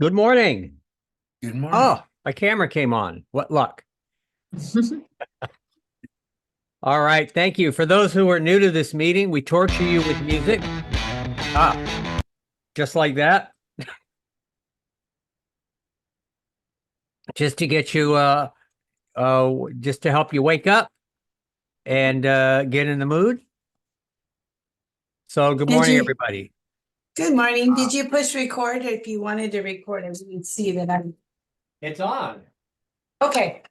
Good morning. Good morning. Oh, my camera came on. What luck. All right. Thank you. For those who are new to this meeting, we torture you with music. Just like that. Just to get you, just to help you wake up and get in the mood. So, good Did morning, you, everybody. good morning. Did you push record or if you wanted to record, I would see that I'm, It's on. okay.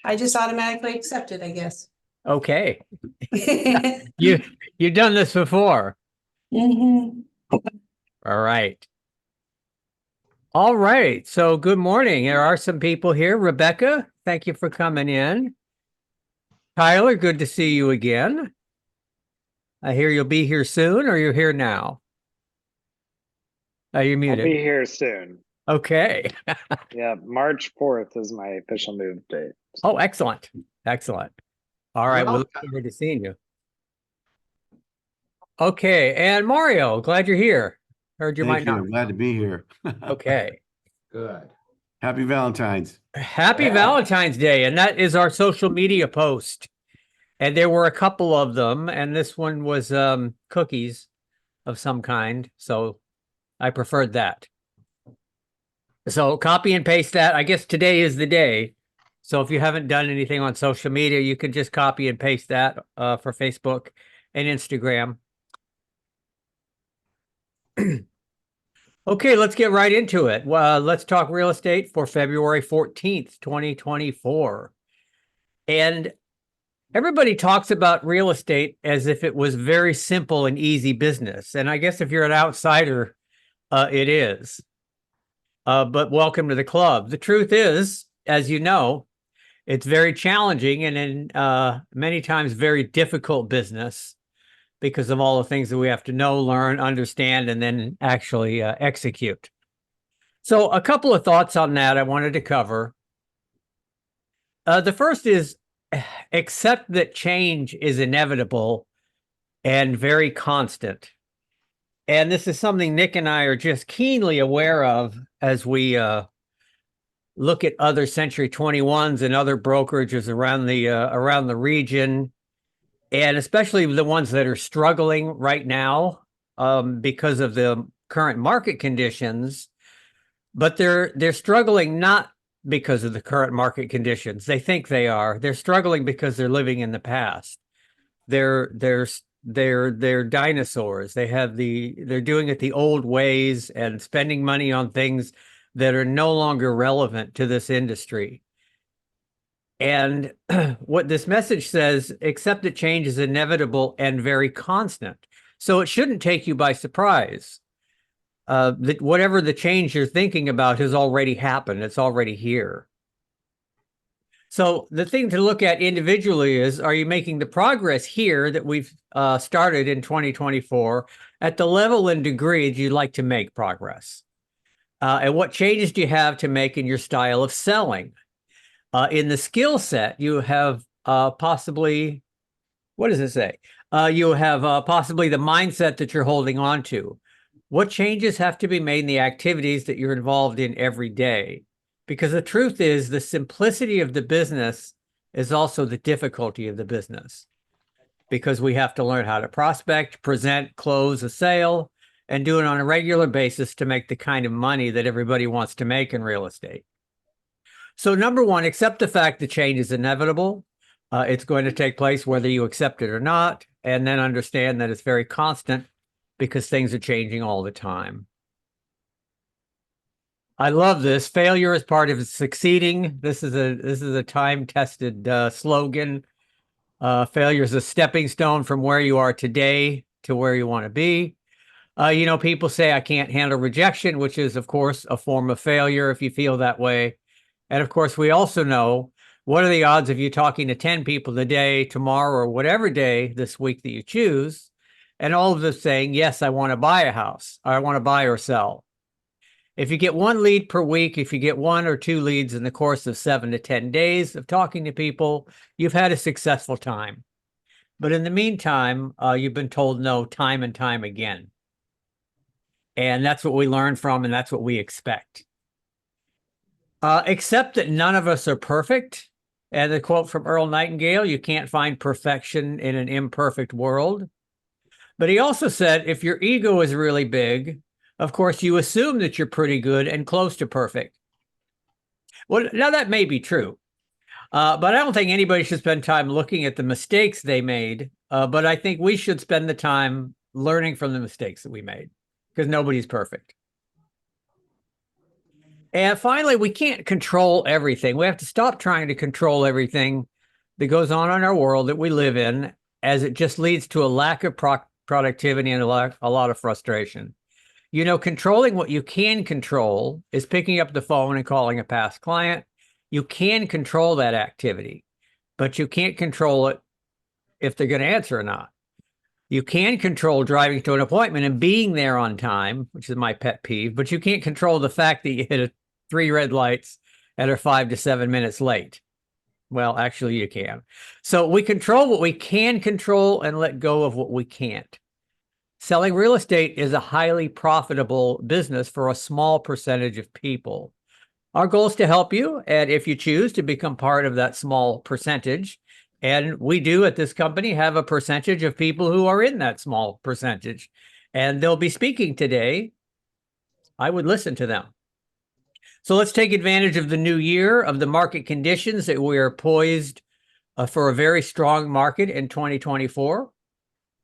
I just automatically accepted, I guess. Okay. You you've done this before. Mhm. All right. All right. So, good morning. There are some people here. Rebecca, thank you for coming in. Tyler, good to see you again. I hear you'll be here soon, or you're here now? You're I'll muted. be here soon. Okay. Yeah, March 4th is my official move date. Oh, excellent. Excellent. All right. We'll look Welcome. forward to seeing you. Okay. And Mario, glad you're here. Heard you might Thank you. not. I'm glad to be here. Okay. Good. Happy Valentine's. Happy Yeah. Valentine's Day. And that is our social media post. And there were a couple of them. And this one was cookies of some kind. So I preferred that. So copy and paste that. I guess today is the day. So if you haven't done anything on social media, you can just copy and paste that for Facebook and Instagram. Okay, let's get right into it. Let's talk real estate for February 14th, 2024. And everybody talks about real estate as if it was very simple and easy business. And I guess if you're an outsider, it is. But welcome to the club. The truth is, as you know, it's very challenging and in many times very difficult business because of all the things that we have to know, learn, understand, and then actually execute. So a couple of thoughts on that I wanted to cover. The first is accept that change is inevitable and very constant. And this is something Nick and I are just keenly aware of as we look at other Century 21s and other brokerages around the region, and especially the ones that are struggling right now because of the current market conditions. But they're struggling not because of the current market conditions. They think they are. They're struggling because they're living in the past. They're dinosaurs. They're doing it the old ways and spending money on things that are no longer relevant to this industry. And what this message says, accept that change is inevitable and very constant. So it shouldn't take you by surprise. That whatever the change you're thinking about has already happened. It's already here. So the thing to look at individually is, are you making the progress here that we've started in 2024 at the level and degree that you'd like to make progress? And what changes do you have to make in your style of selling? In the skill set, you have possibly, what does it say? You have possibly the mindset that you're holding on to. What changes have to be made in the activities that you're involved in every day? Because the truth is, the simplicity of the business is also the difficulty of the business. Because we have to learn how to prospect, present, close a sale, and do it on a regular basis to make the kind of money that everybody wants to make in real estate. So number one, accept the fact that change is inevitable. It's going to take place whether you accept it or not, and then understand that it's very constant because things are changing all the time. I love this. Failure is part of succeeding. This is a time-tested slogan. Failure is a stepping stone from where you are today to where you want to be. People say I can't handle rejection, which is, of course, a form of failure if you feel that way. And of course, we also know, what are the odds of you talking to 10 people today, tomorrow, or whatever day this week that you choose, and all of them saying, yes, I want to buy a house, or I want to buy or sell. If you get one lead per week, if you get one or two leads in the course of 7 to 10 days of talking to people, you've had a successful time. But in the meantime, you've been told no time and time again. And that's what we learn from, and that's what we expect. Except that none of us are perfect. And the quote from Earl Nightingale, you can't find perfection in an imperfect world. But he also said, if your ego is really big, of course, you assume that you're pretty good and close to perfect. Well, now that may be true. But I don't think anybody should spend time looking at the mistakes they made. But I think we should spend the time learning from the mistakes that we made, because nobody's perfect. And finally, we can't control everything. We have to stop trying to control everything that goes on in our world that we live in, as it just leads to a lack of productivity and a lot of frustration. You know, controlling what you can control is picking up the phone and calling a past client. You can control that activity, but you can't control it if they're going to answer or not. You can control driving to an appointment and being there on time, which is my pet peeve, but you can't control the fact that you hit 3 red lights and are 5 to 7 minutes late. Well, actually, you can. So we control what we can control and let go of what we can't. Selling real estate is a highly profitable business for a small percentage of people. Our goal is to help you, and if you choose to become part of that small percentage, and we do at this company have a percentage of people who are in that small percentage, and they'll be speaking today, I would listen to them. So let's take advantage of the new year, of the market conditions, that we are poised for a very strong market in 2024,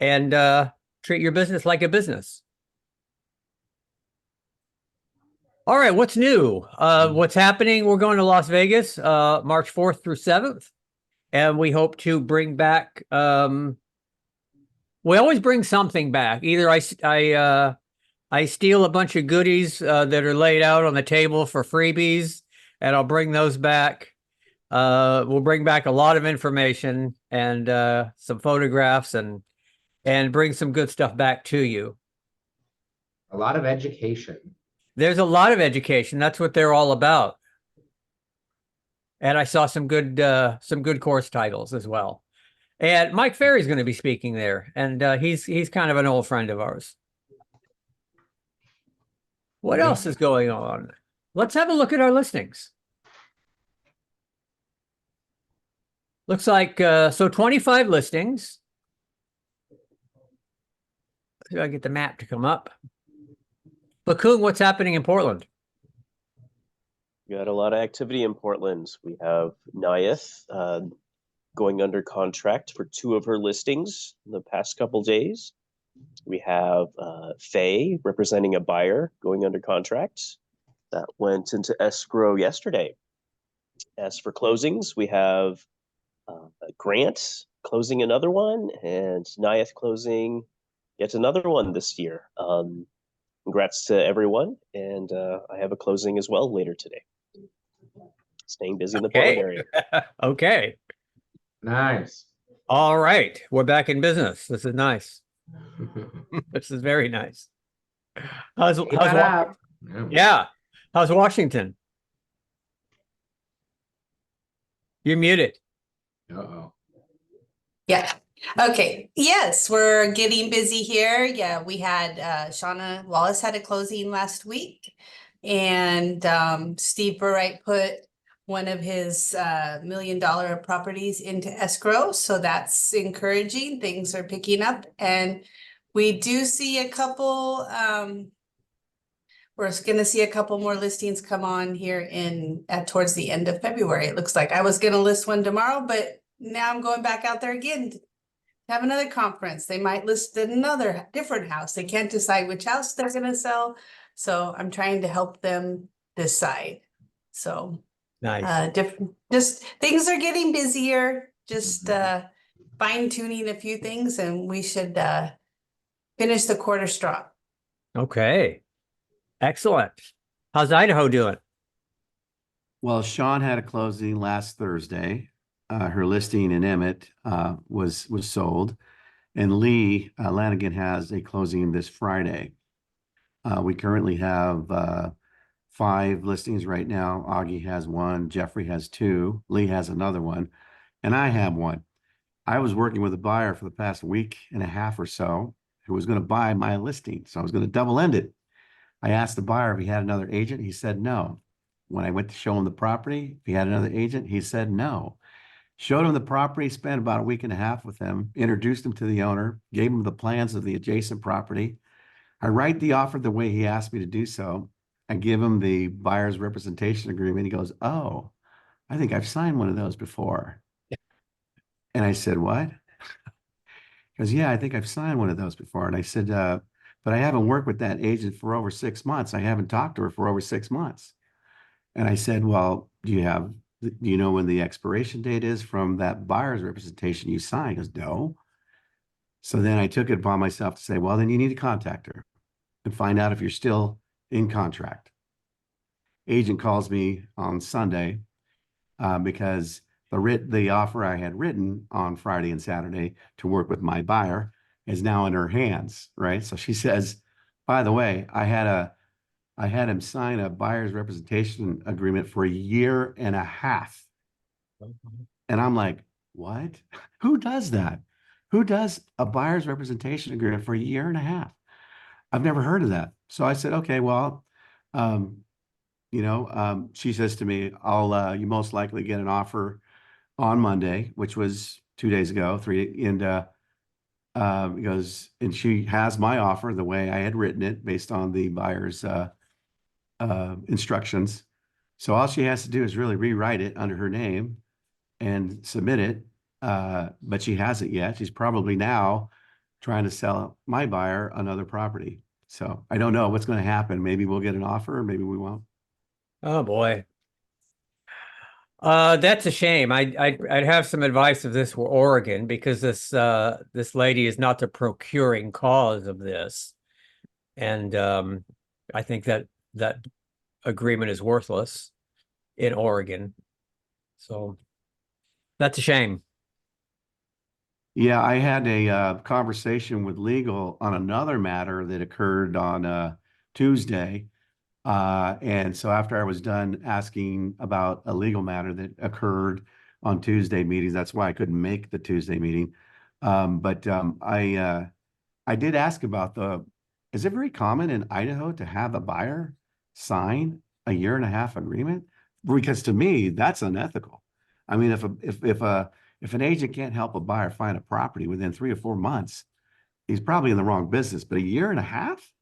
and treat your business like a business. All right, what's new? What's happening? We're going to Las Vegas, March 4th through 7th. And we hope to bring back, we always bring something back. Either I steal a bunch of goodies that are laid out on the table for freebies, and I'll bring those back. We'll bring back a lot of information and some photographs and bring some good stuff back to you. A lot of education. There's a lot of education. That's what they're all about. And I saw some good course titles as well. And Mike Ferry's going to be speaking there, and he's kind of an old friend of ours. What else is going on? Let's have a look at our listings. Looks like so 25 listings. See if I get the map to come up. Bakun, what's happening in Portland? We got a lot of activity in Portland. We have Nayeth going under contract for 2 of her listings in the past couple days. We have Faye representing a buyer going under contract. That went into escrow yesterday. As for closings, we have Grant closing another one, and Nayeth closing yet another one this year. Congrats to everyone, and I have a closing as well later today. Staying busy in the Portland area. Okay. Nice. All right. We're back in business. This is nice. This is very nice. Yeah. How's Washington? You're muted. Uh-oh. Yeah. Okay. Yes, we're getting busy here. Yeah, we had Shauna Wallace had a closing last week, and Steve Burright put one of his $1 million properties into escrow. So that's encouraging. Things are picking up, and we do see a couple, we're going to see a couple more listings come on here towards the end of February. It looks like I was going to list one tomorrow, but now I'm going back out there again to have another conference. They might list another different house. They can't decide which house they're going to sell. So I'm trying to help them decide. So Nice. just things are getting busier, just fine tuning a few things, and we should finish the quarter strong. Okay. Excellent. How's Idaho doing? Well, Sean had a closing last Thursday. Her listing in Emmett was sold, and Lee Lanigan has a closing this Friday. We currently have 5 listings right now. Augie has 1, Jeffrey has 2, Lee has another one, and I have 1. I was working with a buyer for the past week and a half or so who was going to buy my listing, so I was going to double end it. I asked the buyer if he had another agent. He said no. When I went to show him the property, if he had another agent, he said no. Showed him the property, spent about a week and a half with him, introduced him to the owner, gave him the plans of the adjacent property. I write the offer the way he asked me to do so. I give him the buyer's representation agreement. He goes, "Oh, I think I've signed one of those before." And I said, "What?" He goes, "Yeah, I think I've signed one of those before." And I said, "But I haven't worked with that agent for over 6 months. I haven't talked to her for over 6 months." And I said, "Well, do you know when the expiration date is from that buyer's representation you signed?" He goes, "No." So then I took it upon myself to say, "Well, then you need to contact her and find out if you're still in contract." Agent calls me on Sunday because the offer I had written on Friday and Saturday to work with my buyer is now in her hands, right? So she says, "By the way, I had him sign a buyer's representation agreement for 1.5 years." And I'm like, "What? Who does that? Who does a buyer's representation agreement for 1.5 years? I've never heard of that." So I said, "Okay, well, she says to me, you most likely get an offer on Monday," which was 2 days ago, and she has my offer the way I had written it based on the buyer's instructions. So all she has to do is really rewrite it under her name and submit it. But she hasn't yet. She's probably now trying to sell my buyer another property. So I don't know what's going to happen. Maybe we'll get an offer, maybe we won't. Oh, boy. That's a shame. I'd have some advice if this were Oregon, because this lady is not the procuring cause of this. And I think that agreement is worthless in Oregon. So that's a shame. Yeah, I had a conversation with legal on another matter that occurred on Tuesday. And so after I was done asking about a legal matter that occurred on Tuesday meetings, that's why I couldn't make the Tuesday meeting. But I did ask about is it very common in Idaho to have a buyer sign a 1.5 year agreement? Because to me, that's unethical. I mean, if an agent can't help a buyer find a property within 3 or 4 months, he's probably in the wrong business. But 1.5 years?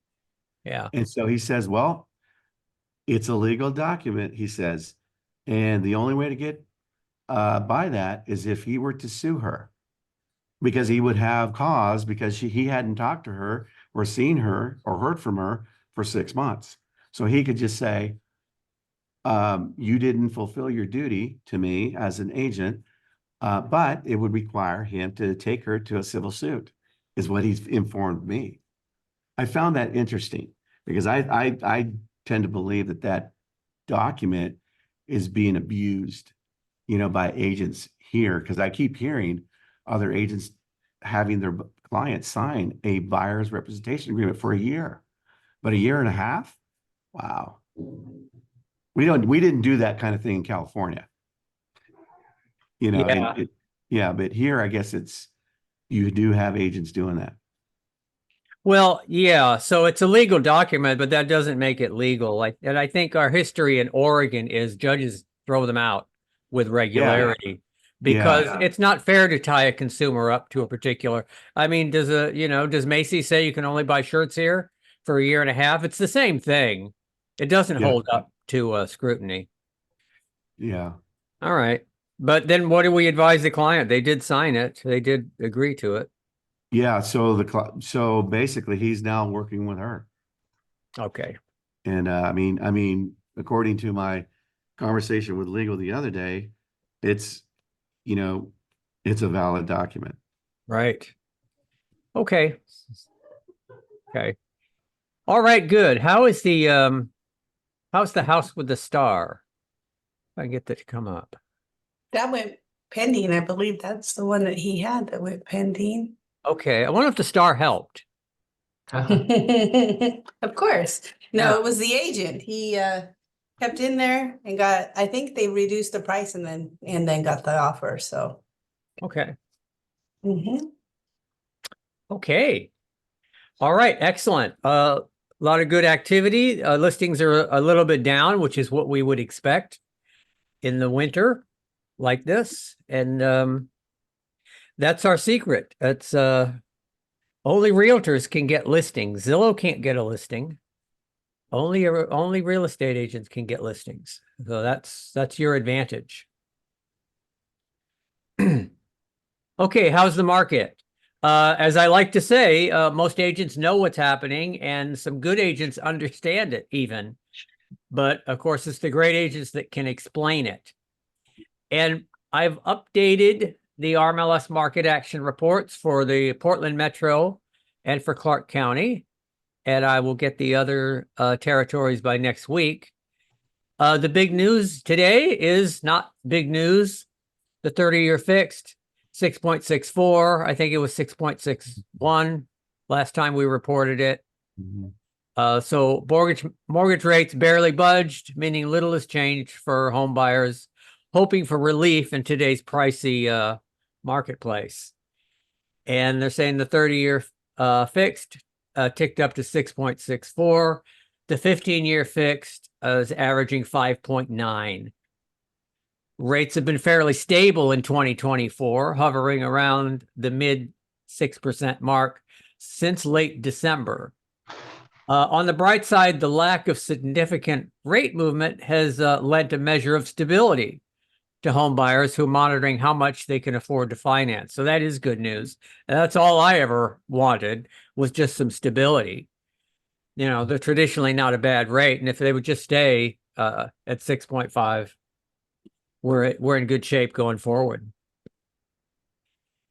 Yeah. And so he says, "Well, it's a legal document," he says, "and the only way to get by that is if he were to sue her, because he would have cause because he hadn't talked to her or seen her or heard from her for 6 months. So he could just say, you didn't fulfill your duty to me as an agent, but it would require him to take her to a civil suit," is what he's informed me. I found that interesting because I tend to believe that document is being abused, by agents here, because I keep hearing other agents having their clients sign a buyer's representation agreement for 1 year, but 1.5 years? Wow. We didn't do that kind of thing in California. Yeah. But here, I guess you do have agents doing that. Well, yeah, so it's a legal document, but that doesn't make it legal. And I think our history in Oregon is judges throw them out with regularity because it's not fair to tie a consumer up to a particular. I mean, does Macy's say you can only buy shirts here for 1.5 years? It's the same thing. It doesn't hold up to scrutiny. Yeah. All right. But then what do we advise the client? They did sign it. They did agree to it. Yeah. So basically he's now working with her. Okay. And I mean, according to my conversation with legal the other day, it's a valid document. Right. Okay. Okay. All right, good. How's the house with the star? If I can get that to come up. That went pending. I believe that's the one that he had that went pending. Okay. I wonder if the star helped. Of course. No, Yeah. it was the agent. He kept in there and I think they reduced the price and then got the offer. So Okay. mhm. Okay. All right. Excellent. lot of good activity. Listings are a little bit down, which is what we would expect in the winter like this. And that's our secret. It's only realtors can get listings. Zillow can't get a listing. Only real estate agents can get listings. So that's your advantage. Okay, how's the market? As I like to say, most agents know what's happening, and some good agents understand it even. But of course, it's the great agents that can explain it. And I've updated the RMLS market action reports for the Portland Metro and for Clark County, and I will get the other territories by next week. The big news today is not big news. The 30-year fixed 6.64. I think it was 6.61 last time we reported it. So mortgage rates barely budged, meaning little has changed for home buyers hoping for relief in today's pricey marketplace. And they're saying the 30-year fixed ticked up to 6.64. The 15-year fixed is averaging 5.9. Rates have been fairly stable in 2024, hovering around the mid 6% mark since late December. On the bright side, the lack of significant rate movement has led to a measure of stability to home buyers who are monitoring how much they can afford to finance. So that is good news. And that's all I ever wanted, was just some stability. You know, they're traditionally not a bad rate. And if they would just stay at 6.5, we're in good shape going forward.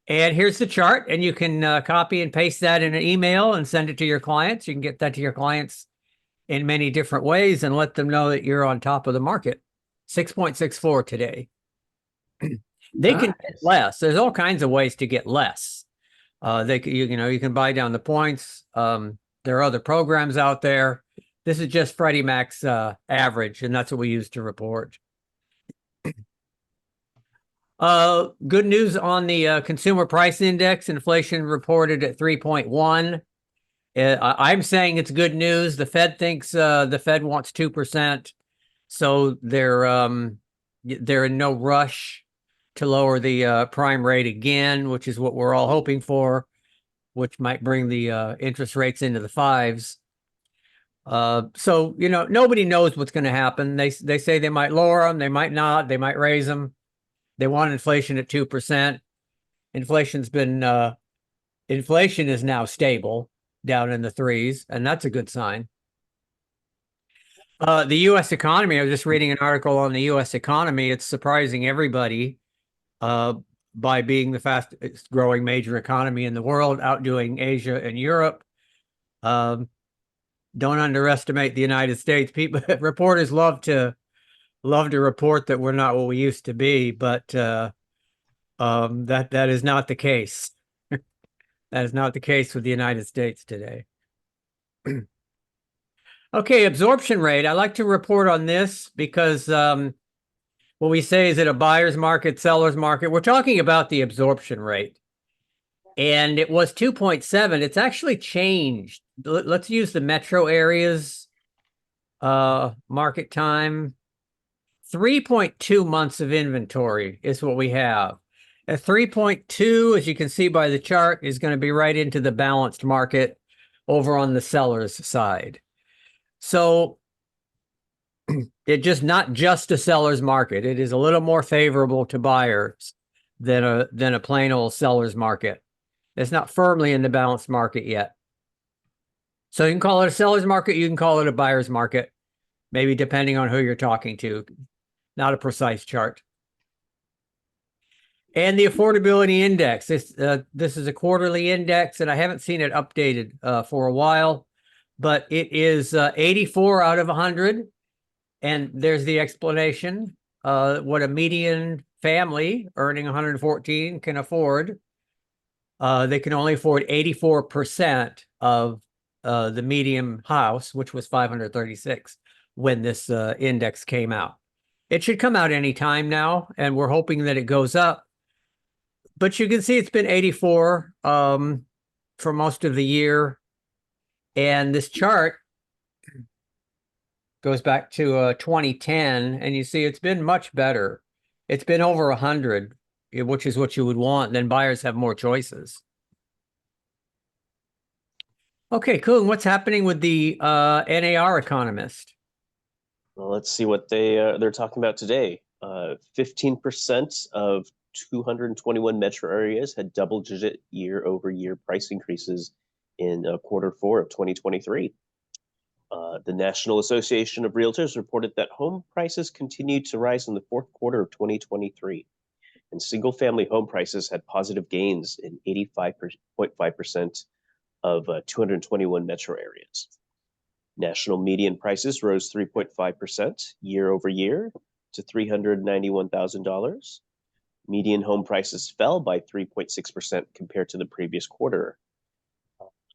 And here's the chart, and you can copy and paste that in an email and send it to your clients. You can get that to your clients in many different ways and let them know that you're on top of the market. 6.64 today. They can get Nice. less. There's all kinds of ways to get less. You can buy down the points. There are other programs out there. This is just Freddie Mac's average, and that's what we use to report. Good news on the consumer price index. Inflation reported at 3.1. I'm saying it's good news. The Fed thinks the Fed wants 2%, so they're in no rush to lower the prime rate again, which is what we're all hoping for, which might bring the interest rates into the fives. So nobody knows what's going to happen. They say they might lower them, they might not, they might raise them. They want inflation at 2%. Inflation is now stable down in the 3s, and that's a good sign. The U.S. economy, I was just reading an article on the U.S. economy. It's surprising everybody by being the fastest growing major economy in the world, outdoing Asia and Europe. Don't underestimate the United States. Reporters love to report that we're not what we used to be, but that is not the case. That is not the case with the United States today. Okay, absorption rate. I like to report on this because what we say is it a buyer's market, seller's market. We're talking about the absorption rate. And it was 2.7. It's actually changed. Let's use the metro areas market time. 3.2 months of inventory is what we have. At 3.2, as you can see by the chart, is going to be right into the balanced market over on the seller's side. So it's just not just a seller's market. It is a little more favorable to buyers than a plain old seller's market. It's not firmly in the balanced market yet. So you can call it a seller's market. You can call it a buyer's market, maybe depending on who you're talking to. Not a precise chart. And the affordability index. This is a quarterly index, and I haven't seen it updated for a while, but it is 84 out of 100. And there's the explanation. What a median family earning 114 can afford. They can only afford 84% of the median house, which was 536 when this index came out. It should come out any time now, and we're hoping that it goes up. But you can see it's been 84 for most of the year. And this chart goes back to 2010, and you see it's been much better. It's been over 100, which is what you would want. Then buyers have more choices. Okay, cool. And what's happening with the NAR Economist? Well, let's see what they're talking about today. 15% of 221 metro areas had double-digit year-over-year price increases in Q4 of 2023. The National Association of Realtors reported that home prices continued to rise in the Q4 of 2023, and single-family home prices had positive gains in 85.5% of 221 metro areas. National median prices rose 3.5% year over year to $391,000. Median home prices fell by 3.6% compared to the previous quarter.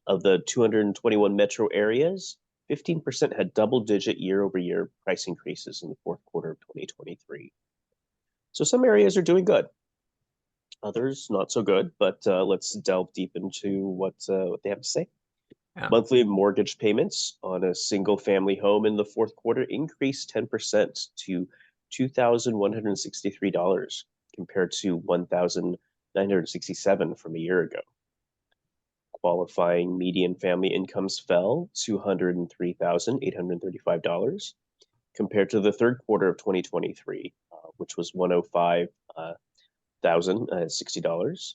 Of the 221 metro areas, 15% had double-digit year-over-year price increases in the Q4 of 2023. So some areas are doing good, others not so good. But let's delve deep into what they have to say. Yeah. Monthly mortgage payments on a single-family home in the Q4 increased 10% to $2,163 compared to $1,967 from a year ago. Qualifying median family incomes fell to $103,835 compared to the Q3 of 2023, which was $105,060,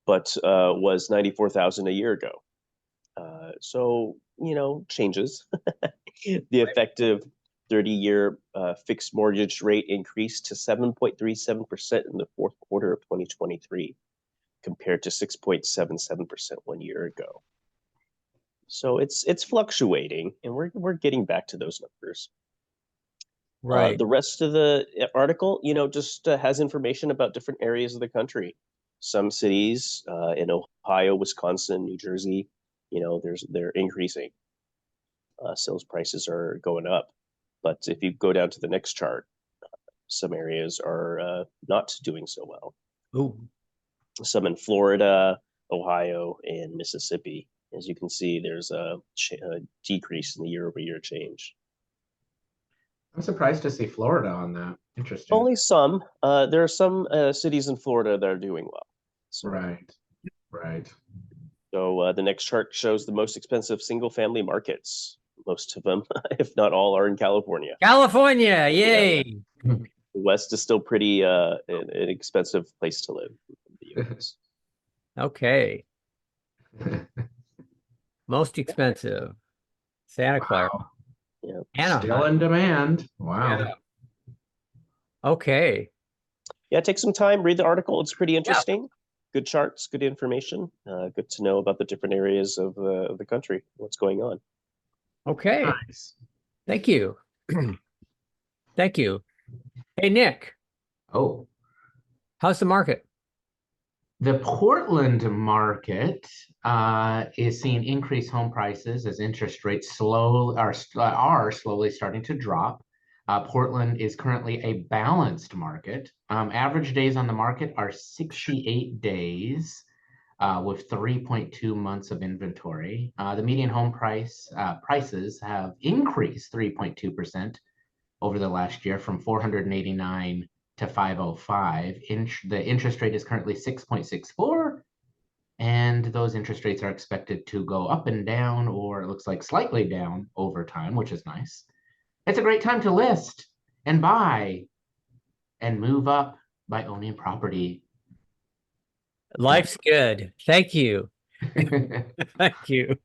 but was $94,000 a year ago. So, changes. The effective 30-year fixed mortgage rate increased to 7.37% in the Q4 of 2023, compared to 6.77% 1 year ago. So it's fluctuating, and we're getting back to those numbers. Right. The rest of the article, just has information about different areas of the country. Some cities in Ohio, Wisconsin, New Jersey, they're increasing. Sales prices are going up. But if you go down to the next chart, some areas are not doing so well. Ooh. Some in Florida, Ohio, and Mississippi. As you can see, there's a decrease in the year-over-year change. I'm surprised to see Florida on that. Interesting. Only some. There are some cities in Florida that are doing well. So, Right. So the next chart shows the most expensive single-family markets. Most of them, if not all, are in California. California, yay. The West is still pretty an expensive place to live in the US. Okay. Most expensive. Santa Clara. Wow. Yeah. Anaheim. Still in demand. Wow. Yeah. Okay. Yeah, take some time, read the article. It's pretty interesting. Good charts, good information. Good to know about the different areas of the country, what's going on. Okay. Nice. Thank you. Thank you. Hey, Nick, Oh, how's the market? the Portland market is seeing increased home prices as interest rates are slowly starting to drop. Portland is currently a balanced market. Average days on the market are 68 days with 3.2 months of inventory. The median home prices have increased 3.2% over the last year from 489 to 505. The interest rate is currently 6.64, and those interest rates are expected to go up and down, or it looks like slightly down over time, which is nice. It's a great time to list and buy and move up by owning property. Life's good. Thank you. Thank you.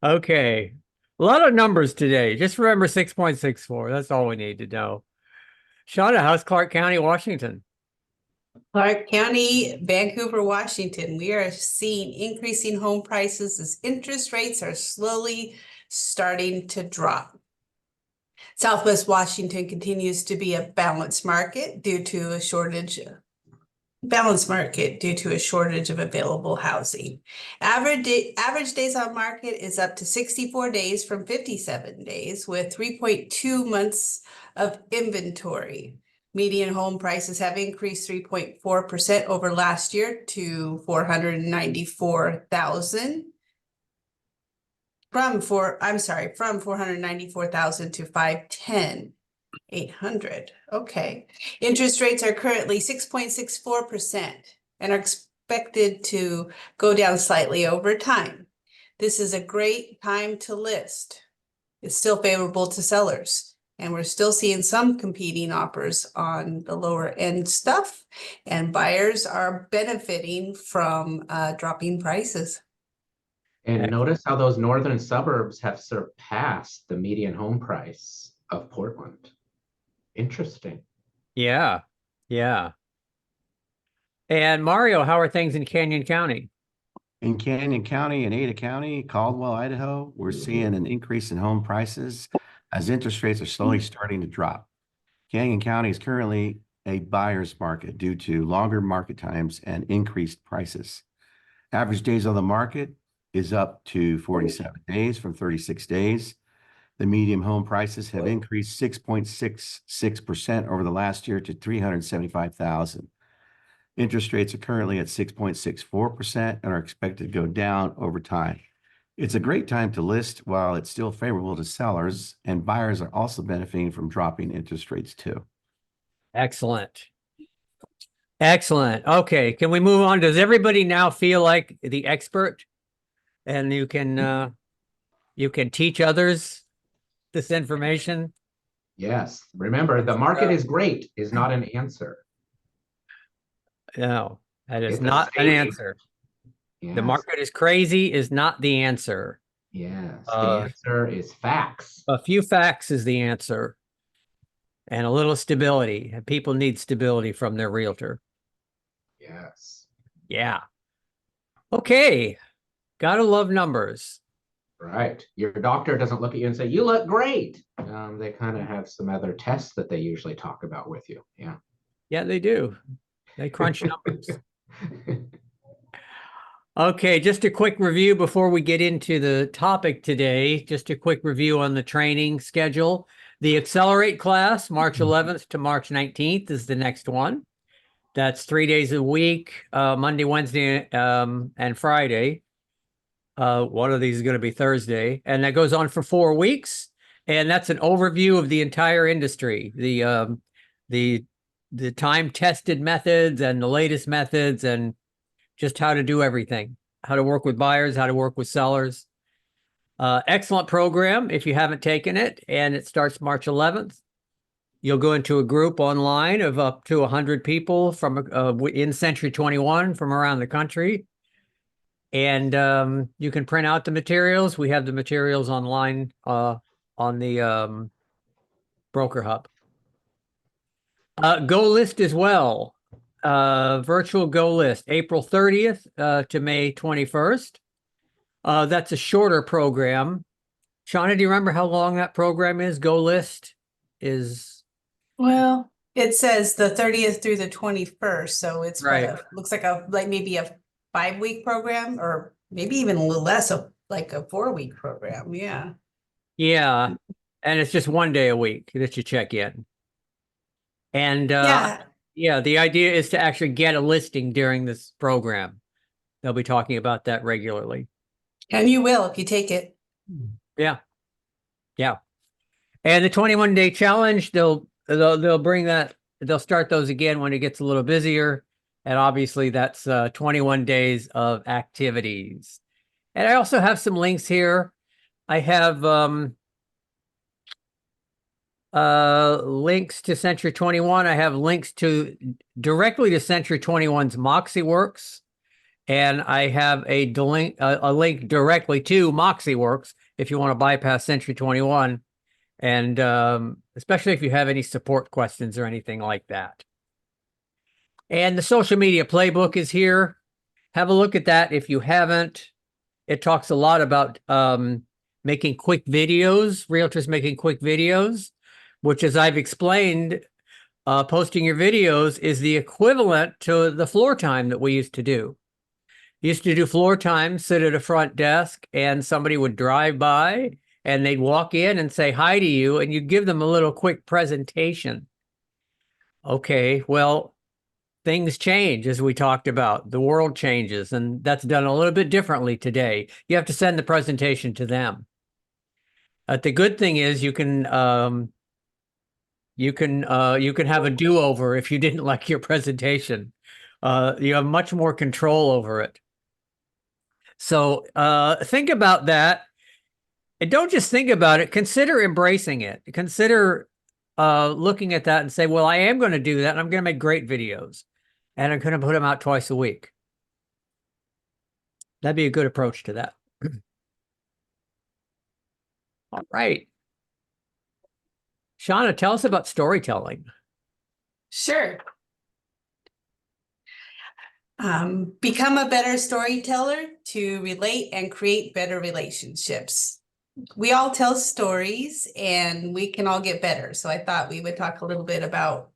Okay. A lot of numbers today. Just remember 6.64. That's all we need to know. Shauna, how's Clark County, Washington? Clark County, Vancouver, Washington, we are seeing increasing home prices as interest rates are slowly starting to drop. Southwest Washington continues to be a balanced market due to a shortage of available housing. Average days on market is up to 64 days from 57 days with 3.2 months of inventory. Median home prices have increased 3.4% over last year to $494,000. from 494,000 to 510,800. Okay. Interest rates are currently 6.64% and are expected to go down slightly over time. This is a great time to list. It's still favorable to sellers, and we're still seeing some competing offers on the lower end stuff, and buyers are benefiting from dropping prices. And notice how those northern suburbs have surpassed the median home price of Portland. Interesting. Yeah. Yeah. And Mario, how are things in Canyon County? In Canyon County and Ada County, Caldwell, Idaho, we're seeing an increase in home prices as interest rates are slowly starting to drop. Canyon County is currently a buyer's market due to longer market times and increased prices. Average days on the market is up to 47 days from 36 days. The median home prices have increased 6.66% over the last year to 375,000. Interest rates are currently at 6.64% and are expected to go down over time. It's a great time to list while it's still favorable to sellers, and buyers are also benefiting from dropping interest rates too. Excellent. Excellent. Okay, can we move on? Does everybody now feel like the expert? And you can teach others this information? Yes. Remember, the market is great is not an answer. No, that is It's a not an statement. answer. The Yes. market is crazy is not the answer. Yes. The Uh, answer is facts. A few facts is the answer. And a little stability. And people need stability from their realtor. Yes. Yeah. Okay. Gotta love numbers. Right. Your doctor doesn't look at you and say, "You look great." They kind of have some other tests that they usually talk about with you. Yeah. Yeah, they do. They crunch numbers. Okay, just a quick review before we get into the topic today. Just a quick review on the training schedule. The Accelerate class, March 11th to March 19th is the next one. That's 3 days a week, Monday, Wednesday, and Friday. One of these is going to be Thursday, and that goes on for 4 weeks. And that's an overview of the entire industry, the time-tested methods and the latest methods, and just how to do everything, how to work with buyers, how to work with sellers. Excellent program if you haven't taken it, and it starts March 11th. You'll go into a group online of up to 100 people from in Century 21 from around the country. And you can print out the materials. We have the materials online on the Broker Hub. Go List as well. Virtual Go List, April 30th to May 21st. That's a shorter program. Shauna, do you remember how long that program is? Go List is... Well, it says the 30th through the 21st, so it's Right. looks like maybe a 5-week program, or maybe even a little less, of like a 4-week program. Yeah. Yeah, and it's just 1 day a week that you check in. And yeah, the idea is to actually get a listing during this program. They'll be talking about that regularly. And you will if you take it. Yeah. Yeah. And the 21-day challenge, they'll bring that, they'll start those again when it gets a little busier. And obviously that's 21 days of activities. And I also have some links here. I have links to Century 21. I have links directly to Century 21's MoxieWorks. And I have a link directly to MoxieWorks if you want to bypass Century 21. And especially if you have any support questions or anything like that. And the social media playbook is here. Have a look at that if you haven't. It talks a lot about making quick videos, realtors making quick videos, which, as I've explained, posting your videos is the equivalent to the floor time that we used to do. Used to do floor time, sit at a front desk, and somebody would drive by and they'd walk in and say hi to you, and you'd give them a little quick presentation. Okay, well, things change, as we talked about. The world changes, and that's done a little bit differently today. You have to send the presentation to them. The good thing is you can have a do-over if you didn't like your presentation. You have much more control over it. So think about that. And don't just think about it, consider embracing it. Consider looking at that and say, well, I am going to do that, and I'm going to make great videos, and I'm going to put them out twice a week. That'd be a good approach to that. All right. Shauna, tell us about storytelling. Sure. Become a better storyteller to relate and create better relationships. We all tell stories and we can all get better. So I thought we would talk a little bit about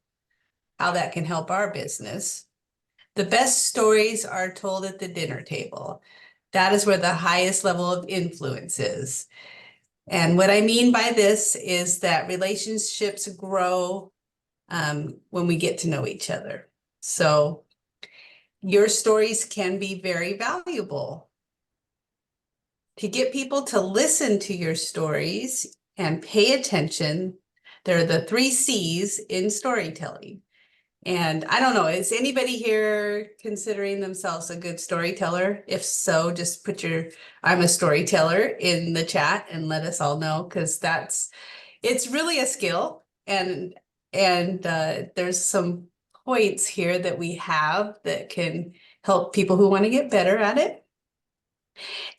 how that can help our business. The best stories are told at the dinner table. That is where the highest level of influence is. And what I mean by this is that relationships grow when we get to know each other. So your stories can be very valuable. To get people to listen to your stories and pay attention, there are the 3 C's in storytelling. And I don't know, is anybody here considering themselves a good storyteller? If so, just put your I'm a storyteller in the chat and let us all know, because it's really a skill. And there's some points here that we have that can help people who want to get better at it.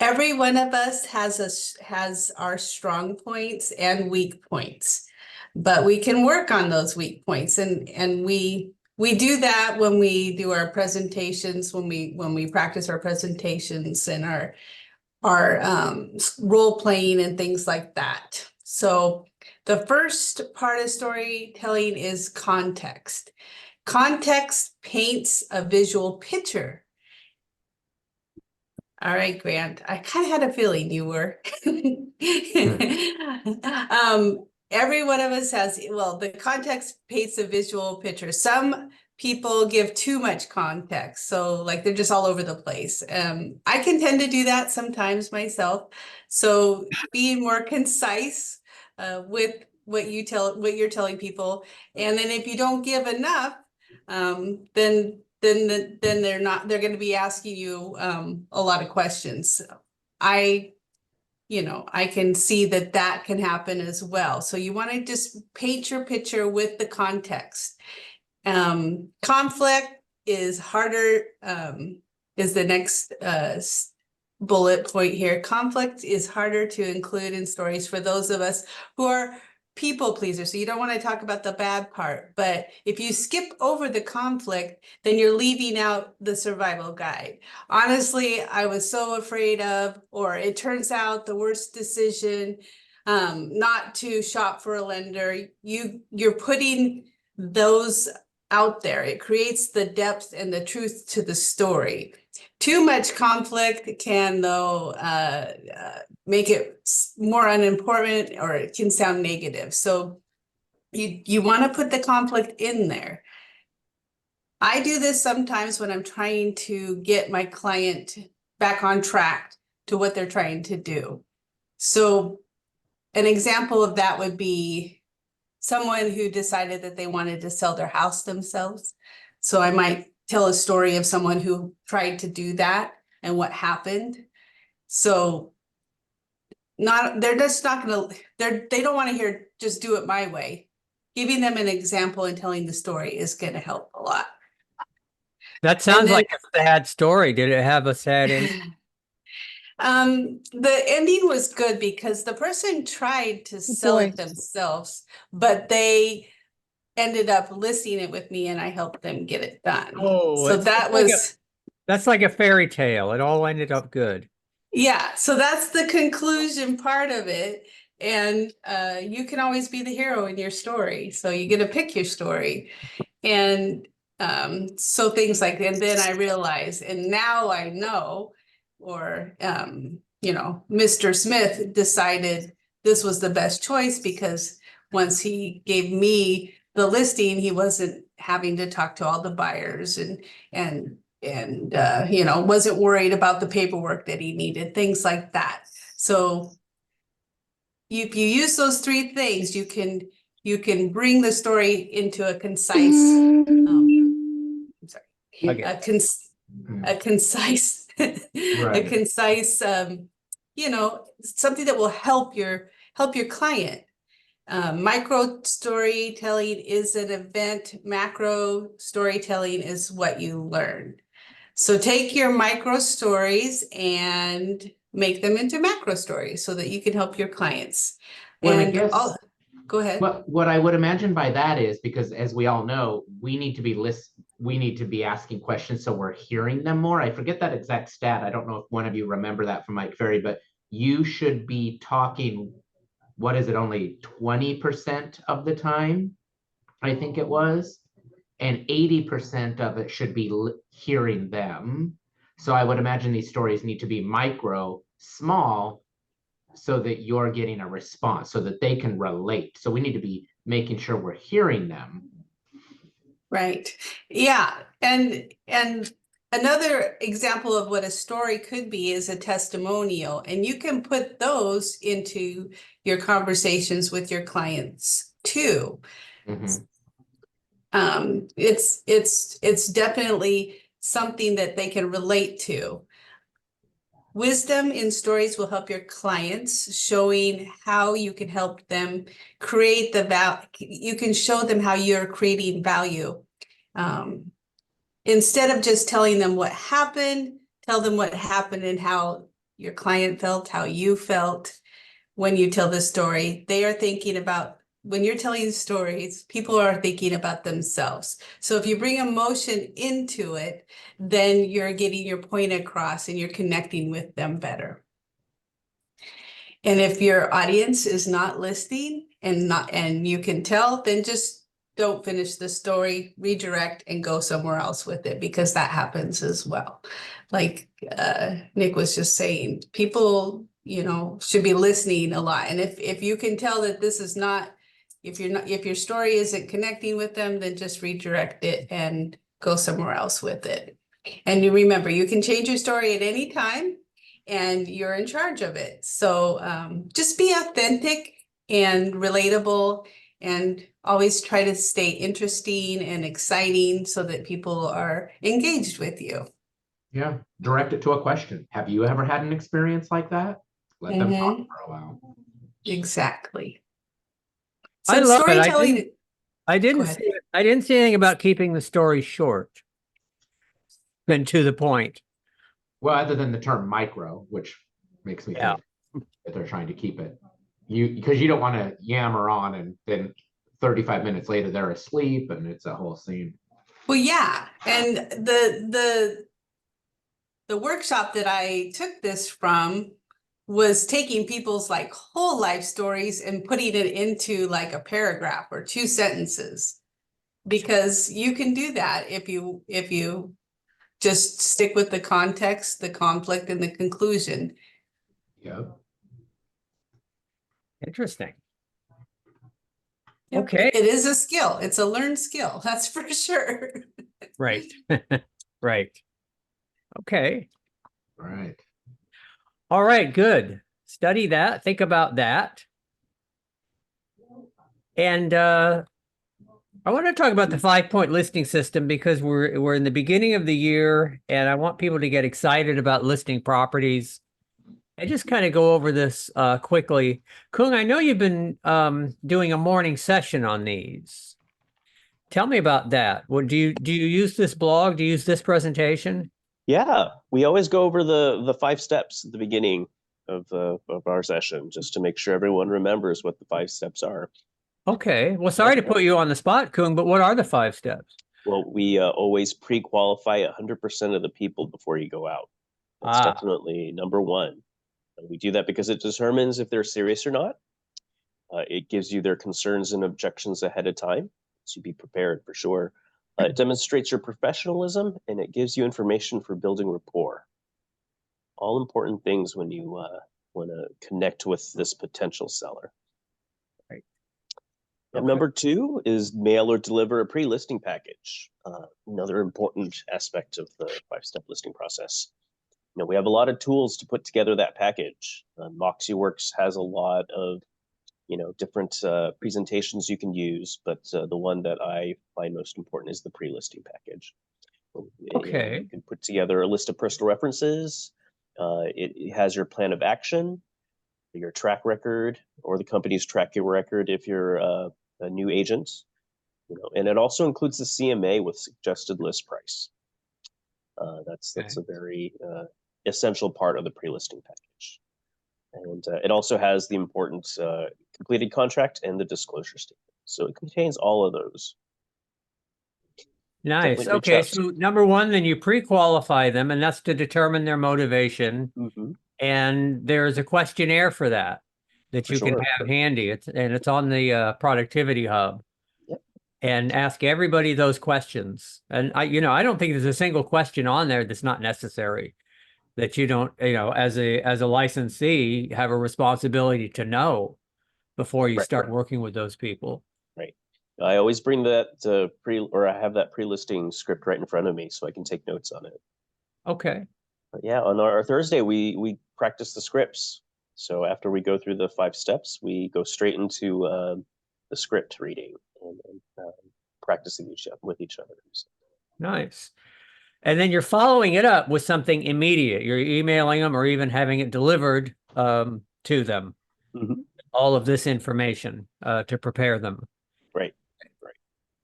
Every one of us has our strong points and weak points, but we can work on those weak points, and we do that when we do our presentations, when we practice our presentations and our role playing and things like that. So the first part of storytelling is context. Context paints a visual picture. All right, Grant, I kind of had a feeling you were. Every one of us has, well, the context paints a visual picture. Some people give too much context, so like they're just all over the place. I can tend to do that sometimes myself. So being more concise with what you're telling people, and then if you don't give enough, then they're going to be asking you a lot of questions. I can see that can happen as well. So you want to just paint your picture with the context. Conflict is harder, is the next bullet point here. Conflict is harder to include in stories for those of us who are people pleasers. So you don't want to talk about the bad part, but if you skip over the conflict, then you're leaving out the survival guide. Honestly, I was so afraid of, or it turns out the worst decision, not to shop for a lender. You're putting those out there. It creates the depth and the truth to the story. Too much conflict can, though, make it more unimportant, or it can sound negative. So you want to put the conflict in there. I do this sometimes when I'm trying to get my client back on track to what they're trying to do. So an example of that would be someone who decided that they wanted to sell their house themselves. So I might tell a story of someone who tried to do that and what happened. So they're just not going to, they don't want to hear just do it my way. Giving them an example and telling the story is going to help a lot. That sounds like a sad story. Did it have a sad ending? The ending was good because the person tried to sell it themselves, but they ended up listing it with me and I helped them get it done. Oh, so that's like a fairy tale. It all ended up good. Yeah, so that's the conclusion part of it. And you can always be the hero in your story. So you get to pick your story. And so things like, and then I realized, and now I know, or, Mr. Smith decided this was the best choice because once he gave me the listing, he wasn't having to talk to all the buyers and you know, wasn't worried about the paperwork that he needed, things like that. So if you use those three things, you can bring the story into a concise, I'm sorry, Okay. a concise, a Right. concise, you know, something that will help your client. Micro storytelling is an event. Macro storytelling is what you learn. So take your micro stories and make them into macro stories so that you can help your clients. Well, I And guess go ahead. what I would imagine by that is, because as we all know, we need to be asking questions so we're hearing them more. I forget that exact stat. I don't know if one of you remember that from Mike Ferry, but you should be talking, what is it, only 20% of the time, I think it was, and 80% of it should be hearing them. So I would imagine these stories need to be micro, small, so that you're getting a response, so that they can relate. So we need to be making sure we're hearing them. Right. Yeah. And another example of what a story could be is a testimonial, and you can put those into your conversations with your clients too. Mhm. It's definitely something that they can relate to. Wisdom in stories will help your clients, showing how you can help them create the value. You can show them how you're creating value. Instead of just telling them what happened, tell them what happened and how your client felt, how you felt when you tell the story. They are thinking about, when you're telling stories, people are thinking about themselves. So if you bring emotion into it, then you're getting your point across and you're connecting with them better. And if your audience is not listening and you can tell, then just don't finish the story, redirect and go somewhere else with it, because that happens as well. Like Nick was just saying, people, you know, should be listening a lot. And if you can tell that this is not, if your story isn't connecting with them, then just redirect it and go somewhere else with it. And you remember, you can change your story at any time and you're in charge of it. So just be authentic and relatable, and always try to stay interesting and exciting so that people are engaged with you. Yeah, direct it to a question. Have you ever had an experience like that? Let them talk for a while. Exactly. I So love it. storytelling. I Go didn't ahead. see anything about keeping the story short and to the point. Well, other than the term micro, which makes me Yeah. think that they're trying to keep it. Because you don't want to yammer on and then 35 minutes later they're asleep and it's a whole scene. Well, yeah. And the workshop that I took this from was taking people's like whole life stories and putting it into like a paragraph or 2 sentences, because you can do that if you just stick with the context, the conflict, and the conclusion. Yep. Interesting. Yep. Okay. It is a skill. It's a learned skill. That's for sure. Right. Right. Okay. Right. All right. Good. Study that. Think about that. And I want to talk about the 5-point listing system, because we're in the beginning of the year and I want people to get excited about listing properties. I just kind of go over this quickly. Kung, I know you've been doing a morning session on these. Tell me about that. What do you use this blog? Do you use this presentation? Yeah, we always go over the 5 steps at the beginning of our session, just to make sure everyone remembers what the 5 steps are. Okay. Well, sorry to put you on the spot, Kung, but what are the 5 steps? Well, we always pre-qualify 100% of the people before you go out. That's definitely number 1. And we do that because it determines if they're serious or not. It gives you their concerns and objections ahead of time, so be prepared for sure. It demonstrates your professionalism, and it gives you information for building rapport. All important things when you want to connect with this potential seller. Right. And Okay. number two is mail or deliver a pre-listing package. Another important aspect of the 5-step listing process. We have a lot of tools to put together that package. MoxieWorks has a lot of, different presentations you can use, but the one that I find most important is the pre-listing package. Okay. You can put together a list of personal references. It has your plan of action, your track record, or the company's track record if you're a new agent. And it also includes the CMA with suggested list price. That's a very essential part of the pre-listing package. And it also has the important completed contract and the disclosure statement. So it contains all of those. Nice. Definitely reach Okay. out. So number one, then you pre-qualify them, and that's to determine their motivation. And there's a questionnaire for that For you can sure. have handy. It's on the Productivity Hub. Yep. And ask everybody those questions. And I don't think there's a single question on there that's not necessary, that you don't, as a licensee, have a responsibility to know before you Right, start right. working with those people. Right. I always bring that I have that pre-listing script right in front of me so I can take notes on it. Okay. But yeah, on our Thursday, we practice the scripts. So after we go through the 5 steps, we go straight into the script reading and practicing with each other. So. Nice. And then you're following it up with something immediate. You're emailing them or even having it delivered to them. All of this information to prepare them. Right.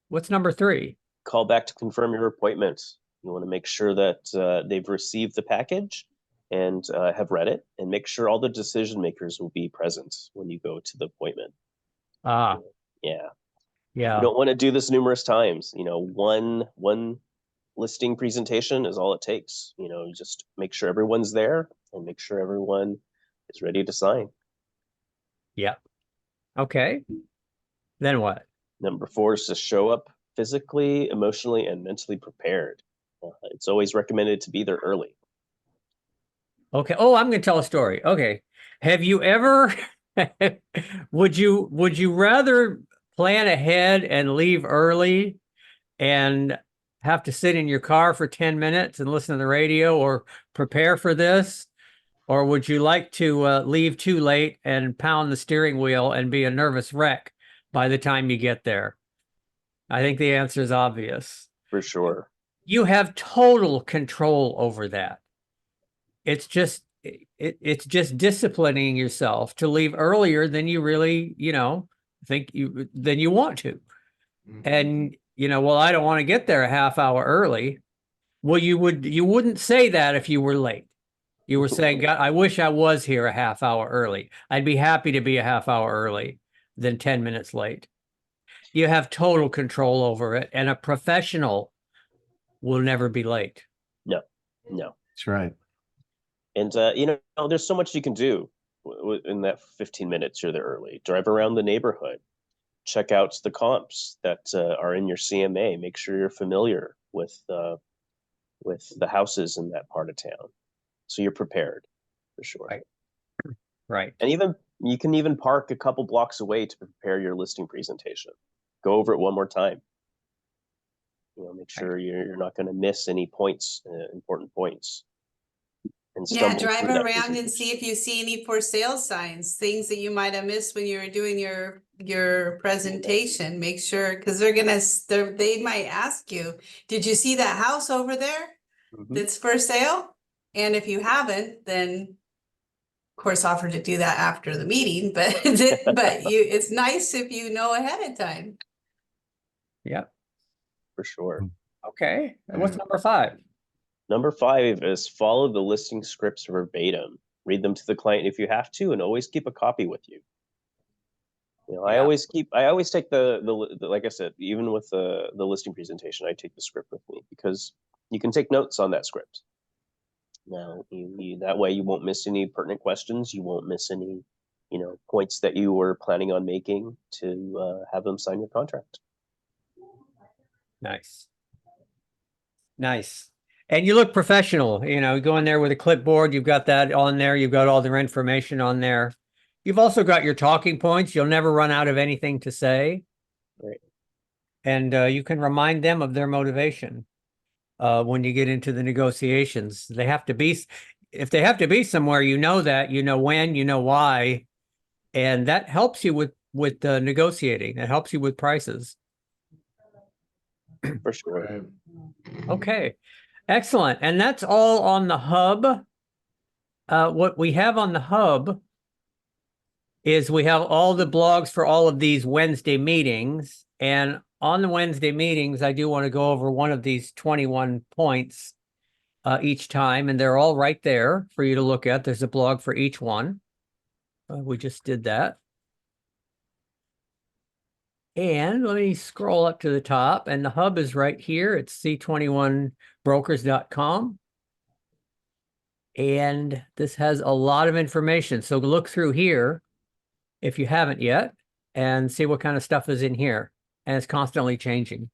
What's number 3? Call back to confirm your appointment. You want to make sure that they've received the package and have read it, and make sure all the decision makers will be present when you go to the appointment. Yeah. You don't want to do this numerous times. One listing presentation is all it takes. Just make sure everyone's there and make sure everyone is ready to sign. Yeah. Okay. Then what? Number 4 is to show up physically, emotionally, and mentally prepared. It's always recommended to be there early. Okay. Oh, I'm going to tell a story. Okay. Have you ever, would you rather plan ahead and leave early and have to sit in your car for 10 minutes and listen to the radio or prepare for this? Or would you like to leave too late and pound the steering wheel and be a nervous wreck by the time you get there? I think the answer is obvious. For sure. You have total control over that. It's just disciplining yourself to leave earlier than you really, than you want to. And, well, I don't want to get there a half hour early. Well, you wouldn't say that if you were late. You were saying, God, I wish I was here a half hour early. I'd be happy to be a half hour early than 10 minutes late. You have total control over it, and a professional will never be late. No. That's right. And, there's so much you can do in that 15 minutes you're there early. Drive around the neighborhood. Check out the comps that are in your CMA. Make sure you're familiar with the houses in that part of town. So you're prepared, for sure. Right. And you can even park a couple blocks away to prepare your listing presentation. Go over it one more time. Make sure you're not going to miss any points, important points. And drive around and see if you see any for sale signs, things that you might have missed when you were doing your presentation. Make sure, because they might ask you, did you see that house over there that's for sale? And if you haven't, then of course offer to do that after the meeting, but it's nice if you know ahead of time. Yep. For sure. Okay. And what's number 5? Number 5 is follow the listing scripts verbatim. Read them to the client if you have to, and always keep a copy with you. I always take the like I said, even with the listing presentation, I take the script with me because you can take notes on that script. Now, that way you won't miss any pertinent questions. You won't miss any, points that you were planning on making to have them sign your contract. Nice. And you look professional, you go in there with a clipboard, you've got that on there, you've got all their information on there. You've also got your talking points. You'll never run out of anything to say. Great. And you can remind them of their motivation when you get into the negotiations. They have to be, if they have to be somewhere, you know that, you know when, you know why, and that helps you with negotiating. It helps you with prices. For sure. Right. Okay, excellent. And that's all on the hub. What we have on the hub is we have all the blogs for all of these Wednesday meetings. And on the Wednesday meetings, I do want to go over one of these 21 points each time, and they're all right there for you to look at. There's a blog for each one. We just did that. And let me scroll up to the top, and the hub is right here. It's c21brokers.com. And this has a lot of information. So look through here if you haven't yet and see what kind of stuff is in here. And it's constantly changing.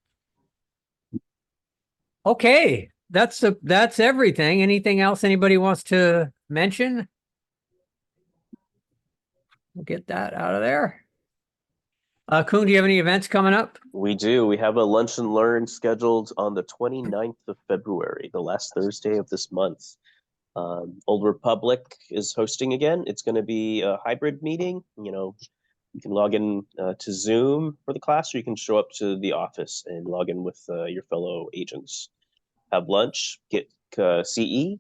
Okay, that's everything. Anything else anybody wants to mention? We'll get that out of there. Kuhn, do you have any events coming up? We do. We have a lunch and learn scheduled on the 29th of February, the last Thursday of this month. Old Republic is hosting again. It's going to be a hybrid meeting. You know, you can log in to Zoom for the class, or you can show up to the office and log in with your fellow agents. Have lunch, get CE,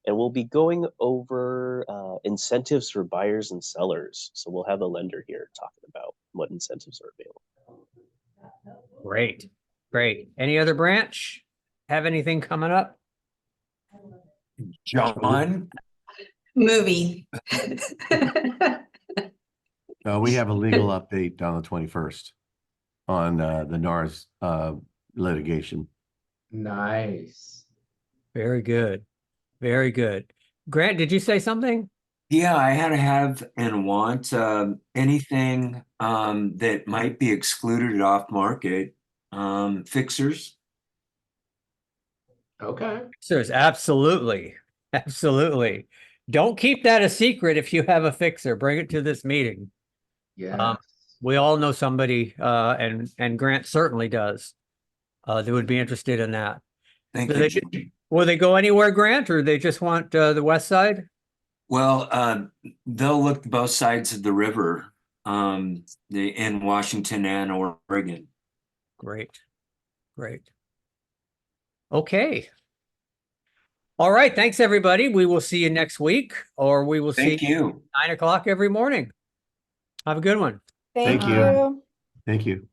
and we'll be going over incentives for buyers and sellers. So we'll have a lender here talking about what incentives are available. Great, great. Any other branch have anything coming up? John, Movie. We have a legal update on the 21st on the NARS litigation. Nice. Very good. Very good. Grant, did you say something? yeah, I had to have and want anything that might be excluded off market. Fixers. Okay. Fixers, absolutely. Absolutely. Don't keep that a secret if you have a fixer. Bring it to this meeting. Yeah. We all know somebody, and Grant certainly does. That would be interested in that. Thank Do you. will they go anywhere, Grant, or they just want the west side? Well, they'll look both sides of the river, in Washington and Oregon. Great. Great. Okay. All right. Thanks, everybody. We will see you next week, or we will see Thank you. 9 o'clock every morning. Have a good one. Thank you. Thank you.